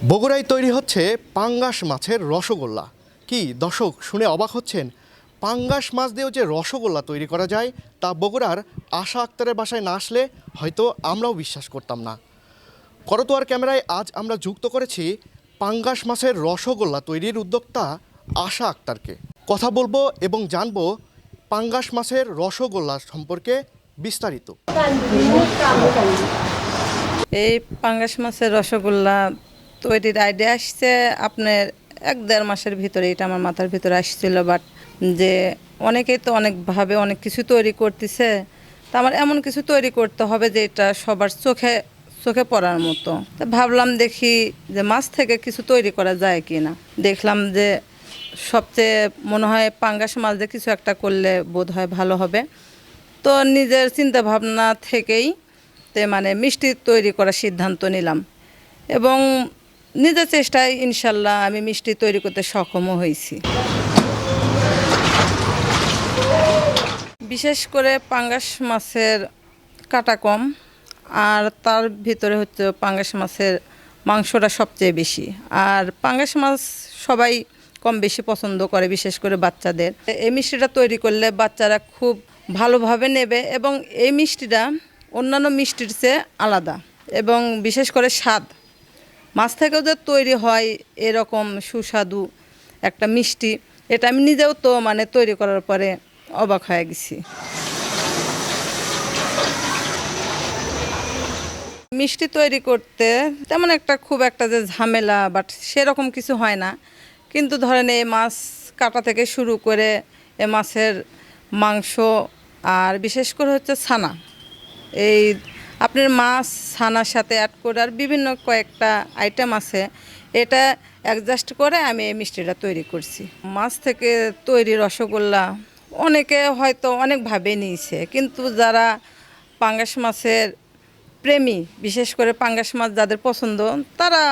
বগুড়ায় তৈরি হচ্ছে পাঙ্গাস মাছের রসগোল্লা। কি দর্শক শুনে অবাক হচ্ছেন? পাঙ্গাস মাছ দিয়েও যে রসগোল্লা তৈরি করা যায় তা বগুড়ার আশা আক্তারের বাসায় না আসলে হয়তো আমরাও বিশ্বাস করতাম না। করতোয়ার ক্যামেরায় আজ আমরা যুক্ত করেছি পাঙ্গাস মাছের রসগোল্লা তৈরির উদ্যোক্তা আশা আক্তারকে। কথা বলবো এবং জানবো পাঙ্গাস মাছের রসগোল্লা সম্পর্কে বিস্তারিত। এই পাঙ্গাস মাছের রসগোল্লা তৈরির আইডিয়া আসছে আপনার 1-1.5 মাসের ভিতরে। এটা আমার মাথার ভিতরে আসছিল, বাট যে অনেকেই তো অনেকভাবে অনেক কিছু তৈরি করতেছে, তা আমার এমন কিছু তৈরি করতে হবে যে এটা সবার চোখে চোখে পড়ার মতো। তা ভাবলাম দেখি যে মাছ থেকে কিছু তৈরি করা যায় কি না। দেখলাম যে সবচেয়ে মনে হয় পাঙ্গাস মাছ দিয়ে কিছু একটা করলে বোধ হয় ভালো হবে। তো নিজের চিন্তা ভাবনা থেকেই মানে মিষ্টি তৈরি করার সিদ্ধান্ত নিলাম এবং নিজের চেষ্টায় ইনশাল্লাহ আমি মিষ্টি তৈরি করতে সক্ষমও হয়েছি। বিশেষ করে পাঙ্গাস মাছের কাটা কম, আর তার ভিতরে হচ্ছে পাঙ্গাস মাছের মাংসটা সবচেয়ে বেশি। আর পাঙ্গাস মাছ সবাই কম বেশি পছন্দ করে, বিশেষ করে বাচ্চাদের। এই মিষ্টিটা তৈরি করলে বাচ্চারা খুব ভালোভাবে নেবে এবং এই মিষ্টিটা অন্যান্য মিষ্টির চেয়ে আলাদা এবং বিশেষ করে স্বাদ। মাছ থেকেও যে তৈরি হয় এরকম সুস্বাদু একটা মিষ্টি, এটা আমি নিজেও তো মানে তৈরি করার পরে অবাক হয়ে গেছি। মিষ্টি তৈরি করতে তেমন একটা খুব একটা যে ঝামেলা বাট সেরকম কিছু হয় না, কিন্তু ধরেন এই মাছ কাটা থেকে শুরু করে এ মাছের মাংস আর বিশেষ করে হচ্ছে ছানা, এই আপনার মাছ ছানার সাথে অ্যাড করে আর বিভিন্ন কয়েকটা আইটেম আছে, এটা অ্যাডজাস্ট করে আমি এই মিষ্টিটা তৈরি করছি। মাছ থেকে তৈরি রসগোল্লা অনেকে হয়তো অনেকভাবে নিয়েছে, কিন্তু যারা পাঙ্গাস মাছের প্রেমী, বিশেষ করে পাঙ্গাস মাছ যাদের পছন্দ, তারা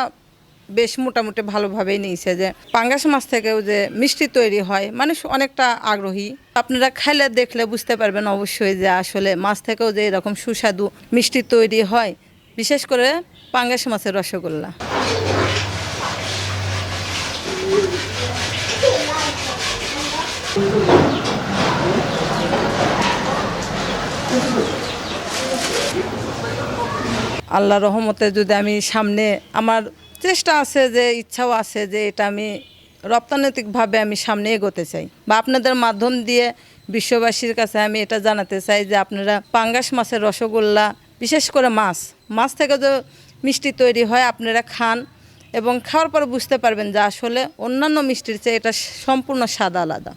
বেশ মোটামুটি ভালোভাবেই নিয়েছে যে পাঙ্গাস মাছ থেকেও যে মিষ্টি তৈরি হয়, মানুষ অনেকটা আগ্রহী। আপনারা খাইলে দেখলে বুঝতে পারবেন অবশ্যই যে আসলে মাছ থেকেও যে এরকম সুস্বাদু মিষ্টি তৈরি হয়, বিশেষ করে পাঙ্গাস মাছের রসগোল্লা। আল্লাহ রহমতে যদি আমি সামনে, আমার চেষ্টা আছে যে ইচ্ছাও আছে যে এটা আমি রপ্তানিতিকভাবে আমি সামনে এগোতে চাই, বা আপনাদের মাধ্যম দিয়ে বিশ্ববাসীর কাছে আমি এটা জানাতে চাই যে আপনারা পাঙ্গাস মাছের রসগোল্লা, বিশেষ করে মাছ থেকে যে মিষ্টি তৈরি হয় আপনারা খান এবং খাওয়ার পর বুঝতে পারবেন যে আসলে অন্যান্য মিষ্টির চেয়ে এটা সম্পূর্ণ স্বাদ আলাদা।